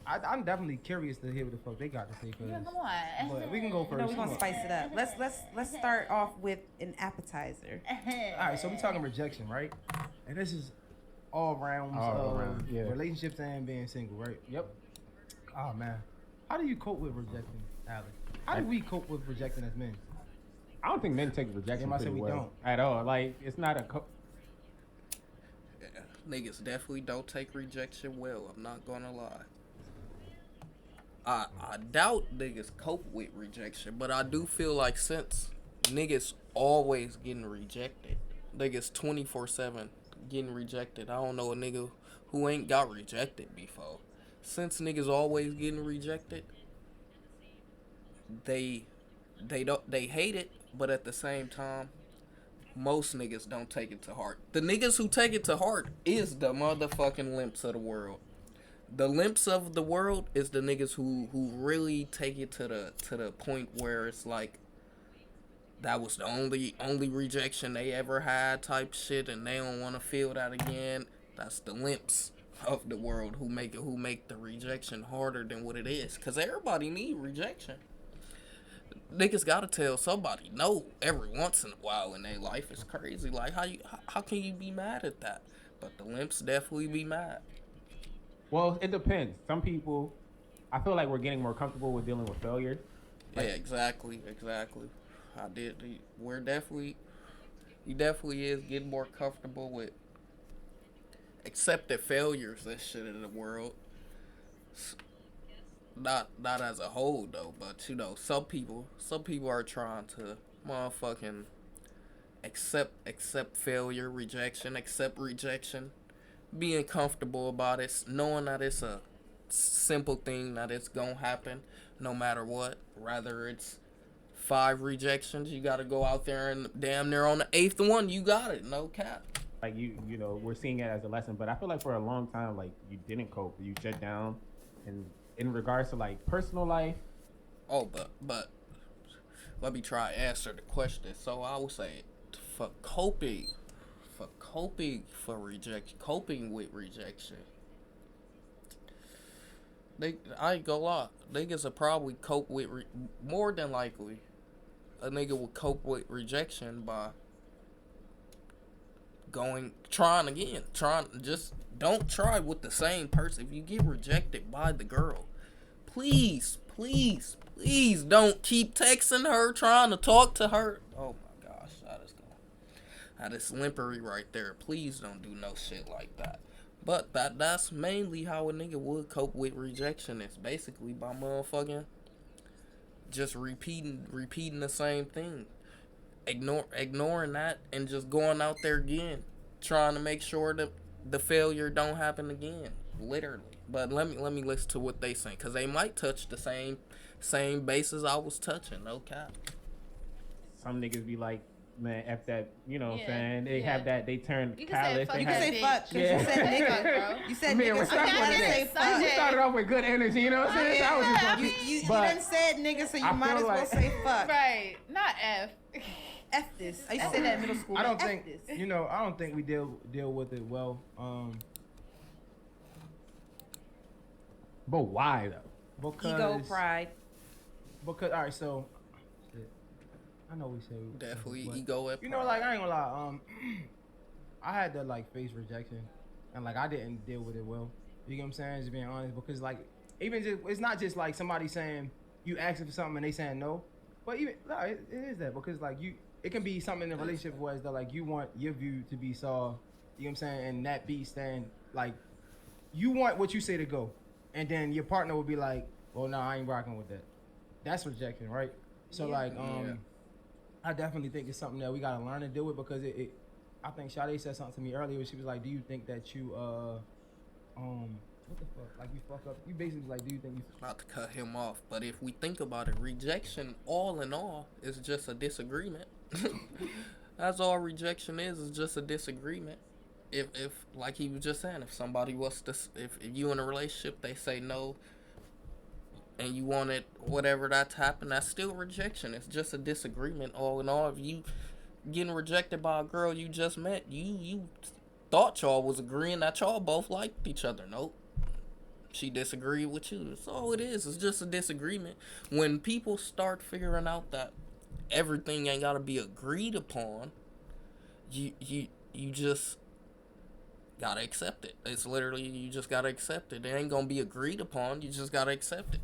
I'm definitely curious to hear what the fuck they got to say. Yeah, come on. But we can go first. No, we're gonna spice it up. Let's start off with an appetizer. All right, so we talking rejection, right? And this is all realms of relationships and being single, right? Yep. Oh man, how do you cope with rejection, Alex? How do we cope with rejection as men? I don't think men take rejection I said pretty we well don't. at all. Like it's not a. Yeah, niggas definitely don't take rejection well. I'm not gonna lie. I doubt niggas cope with rejection, but I do feel like since niggas always getting rejected, niggas 24/7 getting rejected. I don't know a nigga who ain't got rejected before. Since niggas always getting rejected, they they hate it, but at the same time, most niggas don't take it to heart. The niggas who take it to heart is the motherfucking limps of the world. The limps of the world is the niggas who really take it to the point where it's like that was the only rejection they ever had type shit, and they don't want to feel that again. That's the limps of the world who make the rejection harder than what it is. Cause everybody need rejection. Niggas gotta tell somebody no every once in a while in their life. It's crazy. Like how can you be mad at that? But the limps definitely be mad. Well, it depends. Some people, I feel like we're getting more comfortable with dealing with failure. Like, yeah, exactly. I did. He definitely is getting more comfortable with accepted failures and shit in the world. Not as a whole though, but you know, some people are trying to motherfucking accept failure, accept rejection, being comfortable about it, knowing that it's a simple thing that it's gonna happen no matter what. Rather it's 5 rejections, you gotta go out there and damn near on the 8th one you got it, no cap. Like you know, we're seeing it as a lesson, but I feel like for a long time, like you didn't cope, you shut down, and in regards to like personal life. Oh, but let me try to answer the question. So I would say for coping with rejection. I ain't gonna lie, niggas will probably cope with more than likely. A nigga will cope with rejection by trying again. Just don't try with the same person. If you get rejected by the girl, please don't keep texting her, trying to talk to her. Oh my gosh, that is limpery right there. Please don't do no shit like that. But that's mainly how a nigga would cope with rejection. It's basically by motherfucking just repeating the same thing. Ignoring that and just going out there again, trying to make sure that the failure don't happen again, literally. But let me listen to what they say, cause they might touch the same bases I was touching. No cap. Some niggas be like, man, F that, you know what I'm saying? They have that, they turn callous. You can say fuck, because you said nigga, bro. You said nigga, so you want to say fuck. We started off with good energy, you know what I'm saying? Yeah, I was just you done said nigga, so you might as well say fuck. Right, not F. F this. I used to say that in middle school. I don't think we deal with it well. But why though? Because ego, pride. Because all right, so shit. I know we say Definitely ego. You know, like I ain't gonna lie. I had to like face rejection, and like I didn't deal with it well. You get what I'm saying? Just being honest, because like even just, it's not just like somebody saying you asking for something and they saying no, but even no, it is that because like it can be something in a relationship where it's that like you want your view to be saw. You know what I'm saying? And that be stand like you want what you say to go, and then your partner will be like, well, no, I ain't rocking with that. That's rejection, right? So like I definitely think it's something that we gotta learn to deal with because it I think Sade said something to me earlier where she was like, do you think that you what the fuck? Like you fuck up. You basically like, do you think you Not to cut him off, but if we think about it, rejection all in all is just a disagreement. That's all rejection is just a disagreement. If like he was just saying, if somebody was to if you in a relationship they say no and you want it whatever that's happened, that's still rejection. It's just a disagreement all in all. If you getting rejected by a girl you just met, you thought y'all was agreeing that y'all both liked each other. Nope. She disagreed with you. That's all it is. It's just a disagreement. When people start figuring out that everything ain't gotta be agreed upon, you just gotta accept it. It's literally, you just gotta accept it. It ain't gonna be agreed upon. You just gotta accept it.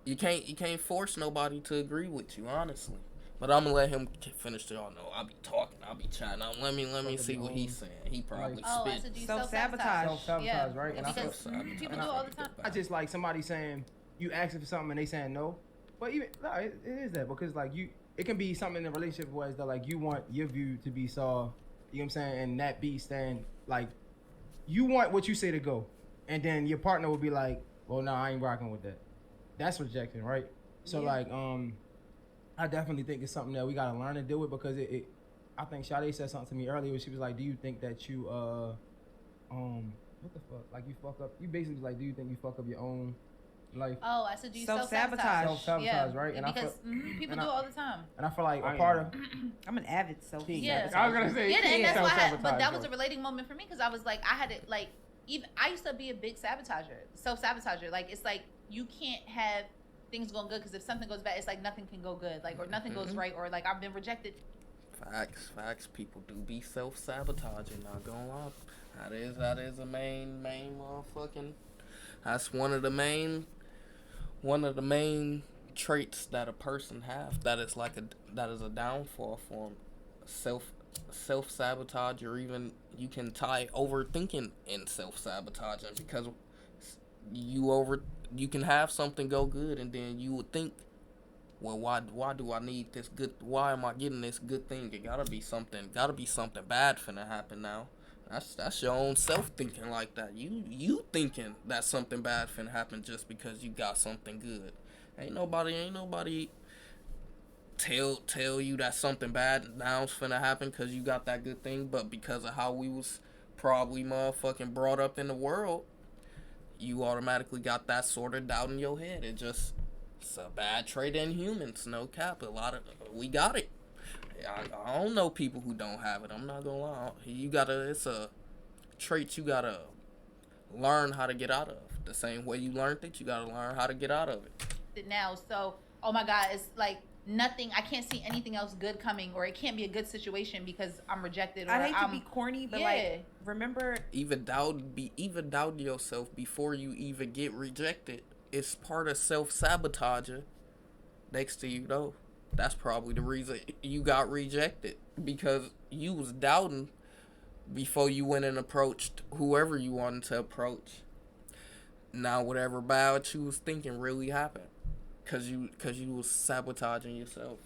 You can't force nobody to agree with you, honestly. But I'm gonna let him finish it all. No, I'll be talking, I'll be chatting. Now, let me see what he's saying. He probably Oh, I spit. said do Self-sabotage. Self-sabotage, right? And I Because feel- people do it all the time. I just like somebody saying you asking for something and they saying no, but even no, it is that because like it can be something in a relationship where it's that like you want your view to be saw, you know what I'm saying, and that be stand like you want what you say to go, and then your partner will be like, well, no, I ain't rocking with that. That's rejection, right? So like I definitely think it's something that we gotta learn to deal with because it I think Sade said something to me earlier where she was like, do you think that you what the fuck? Like you fuck up, you basically was like, do you think you fuck up your own life? Oh, I said do you Self-sabotage. self-sabotage. Self-sabotage, right? And I Because feel- people and do I- it all the time. And I feel like I a part am. of I'm an avid self. Yeah. I was gonna say, Yeah, and that's why but that self-sabotage, was a relating moment for me because I was like, I had it like, even I used to be a big self-sabotager. Like, it's like you can't have things going good because if something goes bad, it's like nothing can go good, like, or nothing goes right, or like I've been rejected. Facts. People do be self-sabotaging. Not gonna lie. That is a main motherfucking. That's one of the main traits that a person have. That is a downfall for 'em. Self-sabotage, or even you can tie overthinking in self-sabotaging because you can have something go good and then you would think, well, why do I need this good? Why am I getting this good thing? It gotta be something bad finna happen now. That's your own self thinking like that. You thinking that something bad finna happen just because you got something good. Ain't nobody tell you that something bad now's finna happen because you got that good thing, but because of how we was probably motherfucking brought up in the world, you automatically got that sort of doubt in your head. It's a bad trait in humans, no cap. We got it. I don't know people who don't have it. I'm not gonna lie. It's a trait you gotta learn how to get out of. The same way you learned it, you gotta learn how to get out of it. Now, so oh my god, it's like nothing. I can't see anything else good coming, or it can't be a good situation because I'm rejected. Or I hate I'm, to be corny, but Yeah. like remember Even doubt yourself before you even get rejected. It's part of self-sabotaging. Next to you though, that's probably the reason you got rejected, because you was doubting before you went and approached whoever you wanted to approach. Now whatever bad you was thinking really happened, cause you was sabotaging yourself.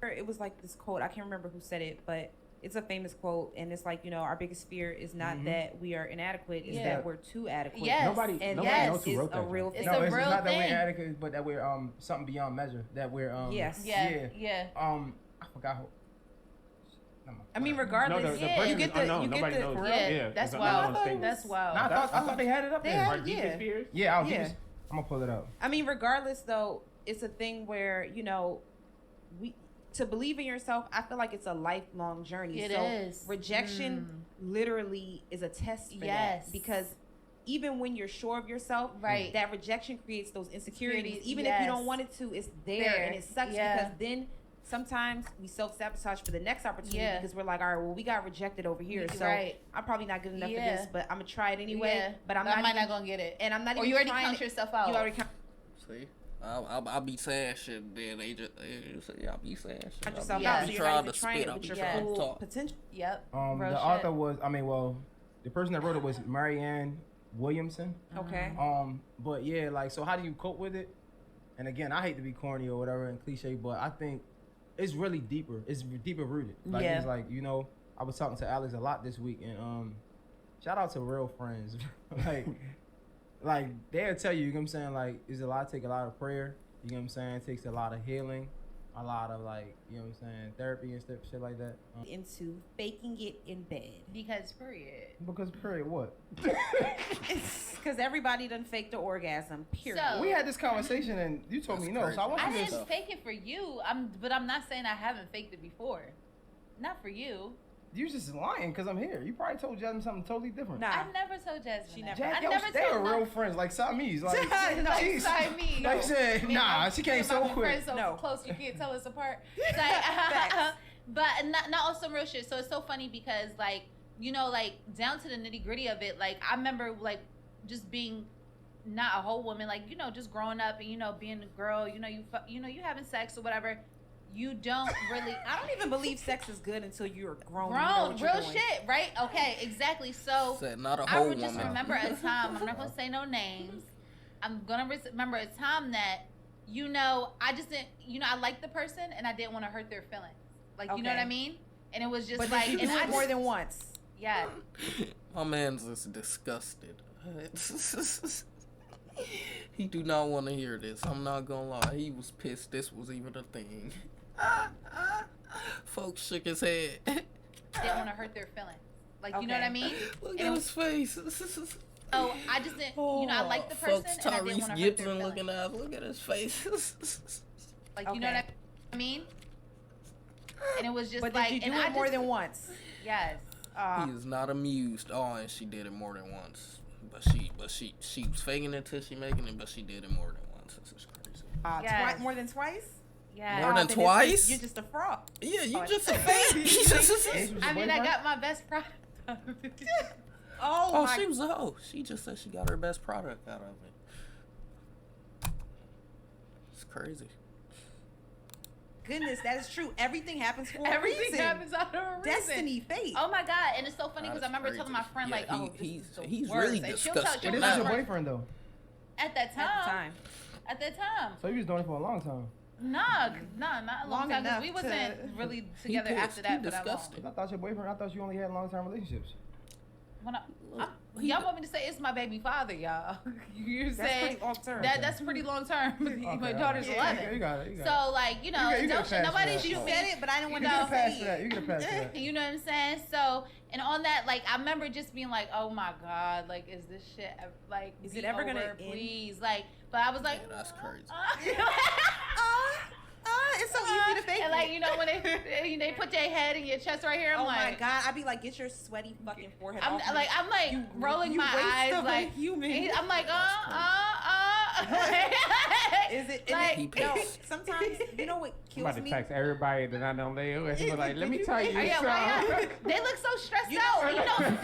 it was like this quote. I can't remember who said it, but it's a famous quote, and it's like, our biggest fear is not that we are inadequate, it's that we're too adequate. Yes. nobody And yes. knows who is wrote a that. real joint. thing. It's a it's real not that thing. we're inadequate, but that we're something beyond measure. That we're Yes. Yeah. I forgot who. I mean, regardless, No, the Yeah. person you get is the unknown. you get Nobody the knows. Yeah, that's wild. That's wild. No, I thought they had it up They there. had- Our deepest fears? Yeah, I'm Yeah. gonna pull it up. I mean, regardless though, it's a thing where we to believe in yourself. I feel like it's a lifelong journey. It so is. rejection literally is a test for Yes. that, because even when you're sure of yourself, Right. that rejection creates those insecurities. Insecurities, Even if you yes. don't want it to, it's there. There. And it sucks Yeah. because then sometimes we self-sabotage for the next opportunity Yeah. because we're like, all right, well, we got rejected over here, so Right. I'm probably not good enough for Yeah. this, but I'm gonna try it anyway. Yeah. But I'm I not might even, not gonna get it. and I'm not Or even you already trying count it. yourself out. You already count. See, I'll be saying shit, then they say I'll be saying shit. Count I'll yourself be out, Yeah. so you're trying not to even trying spit. it I'll with be your trying to full talk. potential. Yep. The Real shit. author was, the person that wrote it was Marianne Williamson. Okay. But yeah, like, so how do you cope with it? And again, I hate to be corny or whatever and cliche, but I think it's really deeper. It's deeper rooted. Like, Yeah. it's like, I was talking to Alex a lot this week, and shout out to real friends. like they'll tell you, you know what I'm saying? Like, take a lot of prayer. You know what I'm saying? It takes a lot of healing, a lot of therapy and stuff, shit like that. Into faking it in bed. Because period. Because period, what? Because everybody done faked the orgasm, period. So- We had this conversation and you told That's me no, crazy. so I want I you didn't to. fake it for you. But I'm not saying I haven't faked it before. Not for you. You just lying because I'm here. You probably told Jasmine something totally different. Nah. I never told Jasmine. She that. never- I Yo, never they told are real no. friends, like Siamese. Like, Like she's- Siamese. like I said, nah, she came so quick. Friends so No. close you can't tell us apart. Facts. But not on some real shit. So it's so funny because like like down to the nitty gritty of it. Like I remember like just being not a whole woman, like just growing up and being a girl. You having sex or whatever. You don't really. I don't even believe sex is good until you're grown. Grown, real shit, right? Okay, exactly. So Said not a I whole would just woman. remember a time. I'm not gonna say no names. I'm gonna remember a time that I just didn't. I liked the person and I didn't want to hurt their feelings. Like you know what I Okay. mean? And it was just But like, did you do and it more than once? yeah. My man's just disgusted. He do not want to hear this. I'm not gonna lie. He was pissed this was even a thing. Folks shook his head. Didn't want to hurt their feelings. Like you know what I mean? Look And at his face. Oh, I just didn't. I liked the person Folks, and I didn't want Tyrese to hurt their Gibson feelings. looking at. Look at his face. Like you know Okay. what I mean? And it was just But like, did you and do I it more just- than once? Yes. He is not amused. Oh, and she did it more than once. But she was faking it till she making it, but she did it more than once. This is crazy. Yes. More than twice? Yes. More than then twice? You're just a fraud. Yeah, you Oh, just a fake. I mean, I got my best product. Oh, she was a hoe. She just said she got her best product out of it. It's crazy. Goodness, that is true. Everything happens for a Everything reason. happens out of a reason. Destiny, fate. Oh my god! And it's so funny because I That's remember crazy. telling my friend Yeah, like, "Oh, he's this is the he's worst." really And she'll tell- disgusted. she'll But tell this is your her- boyfriend though. At that At the time. time. At that time. So you was doing it for a long time. Nah, not a long Long time. 'Cause enough we to- wasn't really together pissed. after He that for that long. disgusted. I thought your boyfriend. I thought you only had long-term relationships. When y'all want me to say it's my baby father, y'all? You That's said pretty long term. that's pretty long term. My Okay, daughter's okay. 11. You got it. You got it. So like You get a don't pass for nobody that. shoot You me. said it, but I didn't want You to get a pass say for that. it. You get a pass for that. You know what I'm saying? So, and on that, like, I remember just being like, oh my God, like, is this shit, like, Is be it ever over, gonna end? please? Like, but I was like, Yeah, that's crazy. It's so easy to fake and like, it. when they put their head in your chest right here, I'm Oh my like, god, I'd be like, get your sweaty fucking forehead I'm off me. like, rolling you my waste eyes, of a like, human. I'm like, Is it? Like, He no, pissed. sometimes, you know what I'm kills about to me? text everybody that I don't lay with. He's like, let me tell you Oh, yeah, why something. they look so stressed You out. know-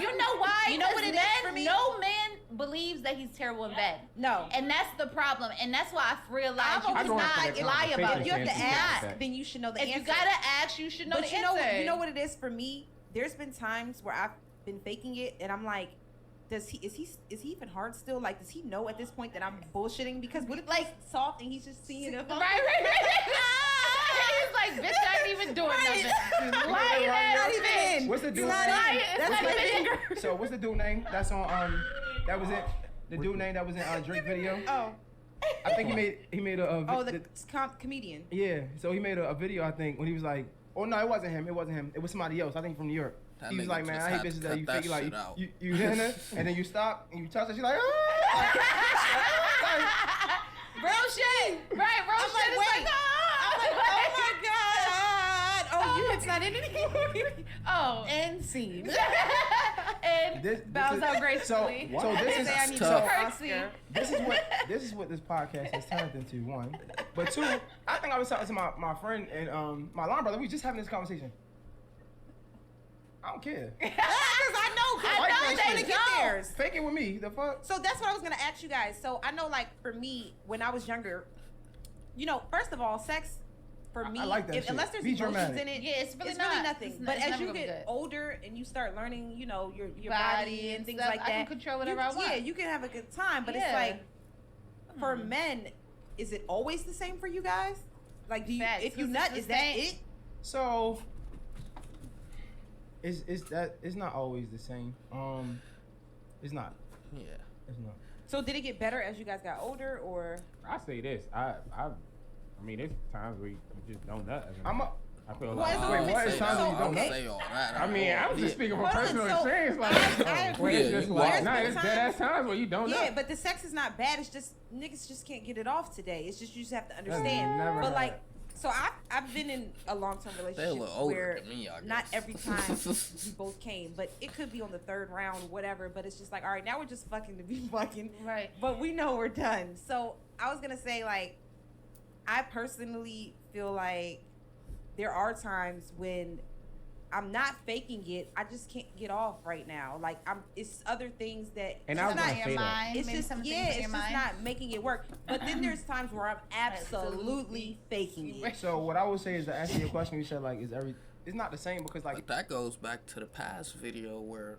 You know why? You know what Because it is for me? No man believes that he's terrible in bed. No. And that's the problem. And that's why I've realized you I've always cannot said that lie about If it. you have to Conversation ask, stands then you should know the If answer. you gotta ask, you should know But the you know, answer. you know what it is for me? There's been times where I've been faking it, and I'm like, is he even hard still? Like, does he know at this point that I'm bullshitting? Because what if like soft and he's just seeing it? Right. He's like, bitch, I ain't even doing nothing. Lying ass Not bitch. even. What's the dude Not name? even. It's That's not my even- finger. So what's the dude name? That's on that was it. The dude name that was in Drake video. Oh, I think he made a comedian. yeah. So he made a video I think when he was like, oh no, it wasn't him. It was somebody else. I think from New York. That He was nigga like, man, just I hate had to bitches that cut you that fake it like shit out. you hit her and then you stop and you touch her. She's like, Real shit. Right, real I'm shit. like, It's wait. like, I'm like, oh my god. Oh, it's not in it. oh. End scene. This- And this bows is- out gracefully. So this is Say I need tough. to Curtsy. Oscar. this is what this podcast has turned into. One, but two, I think I was talking to my friend and my line brother. We just having this conversation. I don't care. Because I know. 'Cause I like know that trying they to get don't. theirs. Fake it with me. The fuck. So that's what I was gonna ask you guys. So I know, like for me, when I was younger, first of all, sex for me, I like that shit. unless there's Be emotions dramatic. in it, Yeah, it's really it's not. really nothing. It's But it's as never you gonna be get good. older and you start learning, your Body body and and things stuff, like I can that, control whatever I want. Yeah, you can have a good time, but it's Yeah. like for men, is it always the same for you guys? Like, do you Facts, if you 'cause nut, it's is the that same. it? So it's not always the same. It's not. Yeah. It's not. So did it get better as you guys got older, or I say this. I mean, there's times where you just don't nut. I feel Well, like. it's Wait, what? It's times when you I don't don't nut? say all that. I mean, I was just speaking from Hold on, personal so experience. Like, I agree. it's Yeah, just you like, wild. nah, There's it's been dead ass times where you don't yeah, nut. but the sex is not bad. It's just niggas just can't get it off today. It's just you just have to understand. never But had like So I've been in a long-term They a relationship little older where than me, I guess. not every time we both came, but it could be on the third round or whatever. But it's just like, all right, now we're just fucking to be fucking, Right. but we know we're done. So I was gonna say, like, I personally feel like there are times when I'm not faking it. I just can't get off right now. Like it's other things that. And it's I was not gonna say that. It's Maybe just some things yeah, in it's your just mind. not making it work. But then there's times where I'm absolutely faking it. So what I would say is to answer your question, you said like, it's not the same because like But that goes back to the past video where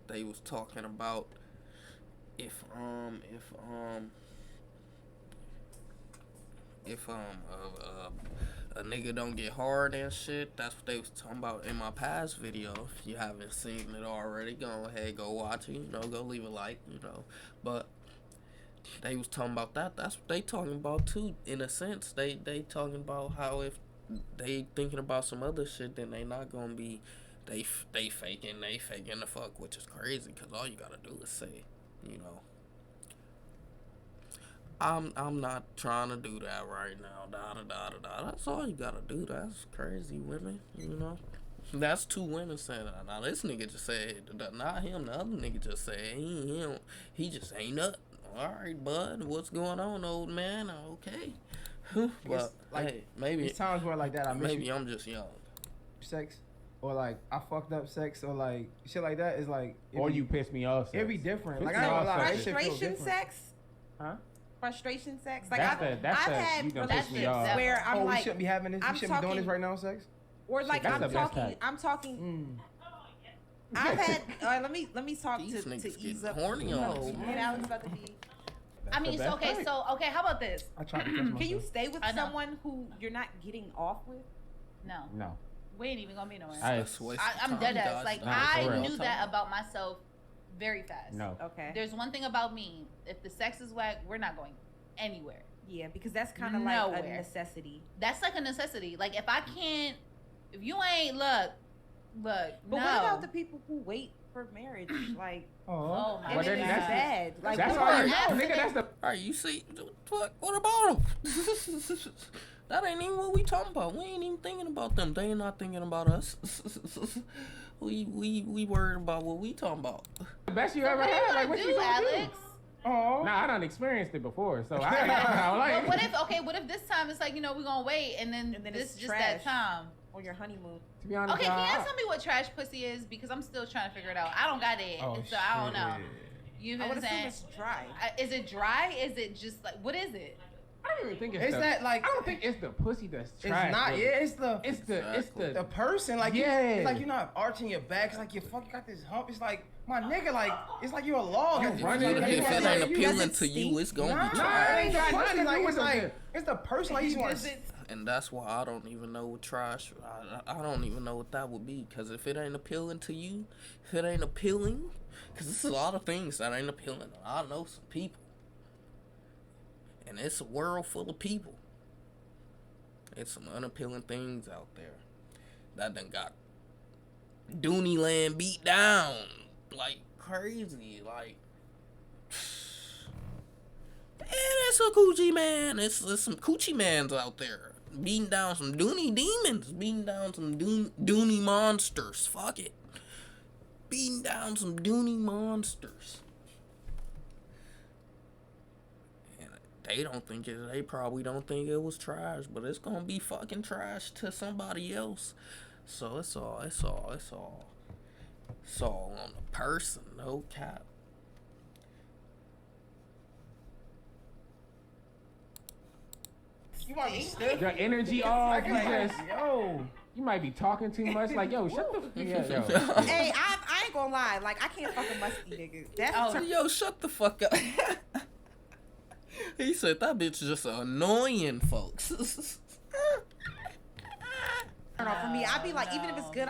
they was talking about if a nigga don't get hard and shit. That's what they was talking about in my past video. If you haven't seen it already, go ahead, go watch it. You know, go leave a like. You know, but they was talking about that. That's what they talking about too. In a sense, they talking about how if they thinking about some other shit, then they not gonna be. They faking the fuck, which is crazy. Cause all you gotta do is say, you know. I'm not trying to do that right now. That's all you gotta do. That's crazy, women. You know, that's two women saying that. Now this nigga just said, not him. The other nigga just said he just ain't nothing. All right, bud. What's going on, old man? Okay. But like, hey, maybe there's times where like that I miss maybe I'm just young. sex, or like I fucked up sex, or like shit like that is like. Or you piss me off. It be different. Like I Piss ain't me gonna off lie, sex. that shit feel Frustration different. sex. Huh? Frustration sex. Like That's I've the had you gonna that piss me shit off. where I'm Oh, we like, shouldn't be having this. I'm We shouldn't be doing this talking- right now, sex. or like That's I'm the best talking. type. I'm talking. Mm. I've had. Let me talk These to niggas ease getting up. horny on us. Me and Alex about to be. I mean, the so best okay, part. how about this? I tried to catch myself. Can you stay with I know. someone who you're not getting off with? No, No. we ain't even gonna be nowhere. That's a waste of I'm time, dead ass. dodge. Like Nah, I for real. knew that about myself very fast. No. Okay. There's one thing about me. If the sex is whack, we're not going anywhere. Yeah, because that's kind of like a Nowhere. necessity. That's like a necessity. Like if I can't, if you ain't But no. what about the people who wait for marriage? Like, Oh. Oh my and But then then it's that's- bad. Like, That's you all are you know, asking nigga. That's the. All right, you see, what about them? That ain't even what we talking about. We ain't even thinking about them. They ain't not thinking about us. we worried about what we talking about. The best you So ever what do you had. wanna Like, what do, you gonna Alex? Oh. Nah, I done experienced it before, so I don't like. But what if this time it's like, you know, we're gonna wait and then this it's just that trash. time. on your honeymoon. To be honest, Okay, can y'all, y'all tell me what trash pussy is? Because I'm still trying to figure it out. I don't got it, Oh, so I don't know. shit. You I know would what I'm assume saying? it's dry. Is it dry? Is it just like, what is it? I don't even think it's Is the, that like? I don't think it's the pussy that's It's trash. not. really. Yeah, it's the. It's the the person, like Yeah. it's like you're not arching your back. It's like you fucking got this hump. It's like my nigga, like it's like you're a log. You It's running like, it If it Yeah. ain't Does it appealing to stink? you, it's gonna Nah, be nah, trash. it ain't got Nothing nothing. to Like do it's with like it. it's the person. Like you just want Does to. it- And that's why I don't even know what trash. I don't even know what that would be. Cause if it ain't appealing to you, if it ain't appealing, cause there's a lot of things that ain't appealing. I know some people, and it's a world full of people. It's some unappealing things out there that done got Dooney Land beat down like crazy. Like, and it's a coochie man. It's some coochie mans out there beating down some Dooney demons, beating down some Dooney monsters. Fuck it, beating down some Dooney monsters. And they don't think it. They probably don't think it was trash, but it's gonna be fucking trash to somebody else. So it's all on the person. No cap. You might be stiff. your energy off. Like, You like, just yo. you might be talking too much. Like yo, shut the yeah, yo. Hey, I ain't gonna lie. Like, I can't fuck a musky nigga. That's Oh, Yo, shut the fuck up. He said that bitch just annoying folks. turn off for me. I'd be like, even if it's good,